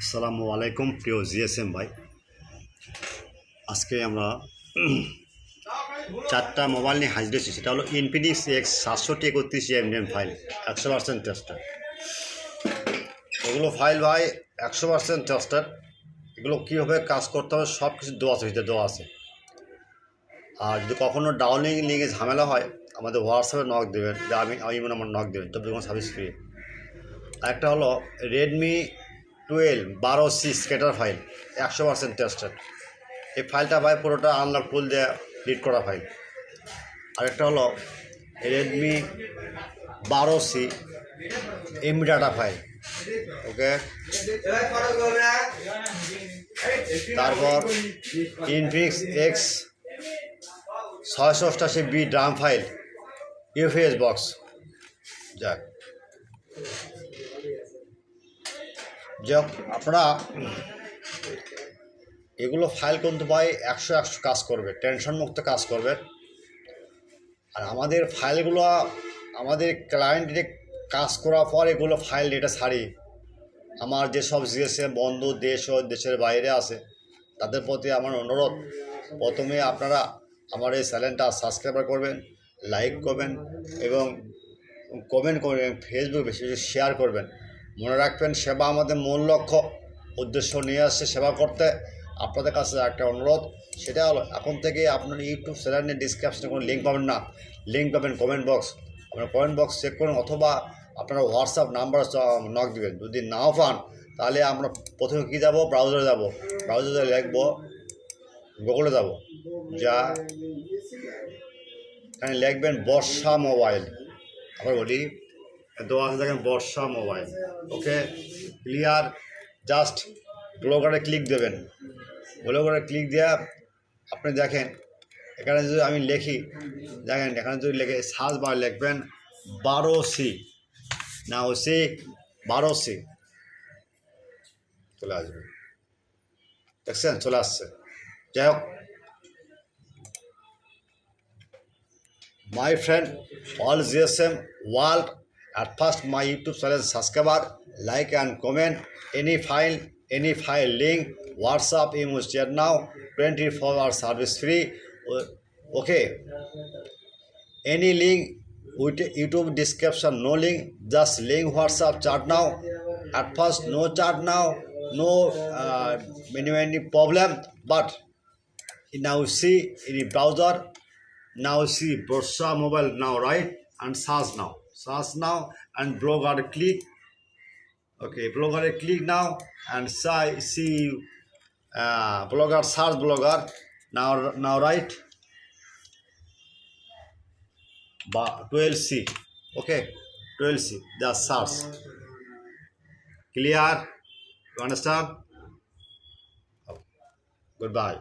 আসসালামু আলাইকুম প্রিয় জিএসএম ভাই, আজকে আমরা চারটা মোবাইল নিয়ে হাজির হয়েছি। সেটা হলো Infinix X6731 MDM file 100% tester. এগুলো ফাইল ভাই 100% টেস্টার। এগুলো কীভাবে কাজ করতে হবে সব কিছু দেওয়া আছে। আর যদি কখনও ডাউনলিং লিঙ্কে ঝামেলা হয় আমাদের হোয়াটসঅ্যাপে নক দেবেন, যে আমি আমার নক দেবেন, তবে কোনো সার্ভিস ফ্রি। আরেকটা হলো Redmi 12C scatter file 100% tested. এই ফাইলটা ভাই পুরোটা আনলক টুল দিয়ে রিড করা ফাইল। আরেকটা হলো Redmi 12C MB data file, okay. তারপর Infinix X6731 drum file UPS box. যাক আপনারা এগুলো ফাইল কিন্তু ভাই 100 কাজ করবে, টেনশন মুক্ত কাজ করবে। আর আমাদের ফাইলগুলো আমাদের ক্লায়েন্টের কাজ করার পর এগুলো ফাইল এটা ছাড়ি আমার যেসব জিএসএম বন্ধু দেশ ও দেশের বাইরে আছে তাদের প্রতি আমার অনুরোধ, প্রথমে আপনারা আমার এই চ্যানেলটা সাবস্ক্রাইব করবেন, লাইক করবেন এবং কমেন্ট করবেন, ফেসবুক বেশি বেশি শেয়ার করবেন। মনে রাখবেন, সেবা আমাদের মূল লক্ষ্য, উদ্দেশ্য নিয়ে আসছে সেবা করতে। আপনাদের কাছে একটা অনুরোধ, সেটা হলো এখন থেকে আপনার ইউটিউব চ্যানেলের ডিসক্রিপশনে কোনো লিঙ্ক পাবেন না, লিঙ্ক পাবেন কমেন্ট বক্স। আপনার কমেন্ট বক্স চেক করুন, অথবা আপনারা হোয়াটসঅ্যাপ নাম্বার নক দেবেন। যদি নাও পান তাহলে আমরা প্রথমে কী যাবো, ব্রাউজারে যাব, ব্রাউজারে লিখবো, গুগলে যাব, যা এখানে লিখবেন বর্ষা মোবাইল। আবার বলি, দেওয়া আছে দেখেন বর্ষা মোবাইল, ওকে। ক্লিয়ার, জাস্ট ব্লগারে ক্লিক দেবেন। ব্লগারে ক্লিক দেওয়া আপনি দেখেন এখানে যদি আমি লিখি, দেখেন এখানে যদি লিখে সার্চ বার লিখবেন 12C, না ওসি 12C চলে আসবে, দেখছেন চলে আসছে। যাই হোক, my friend, all GSM world, at first my YouTube channel subscriber, like and comment any file link, WhatsApp, email, chat now, 24-hour service free, okay. Any link with YouTube description, no link, just link WhatsApp chat now. At first no chat now, no any problem, but now see in the browser. Now see Borsha mobile now, right? And search now and blogger click, okay, blogger click now and see blogger, search blogger now, right? 12C, okay, 12C, just search. Clear? You understand? Goodbye.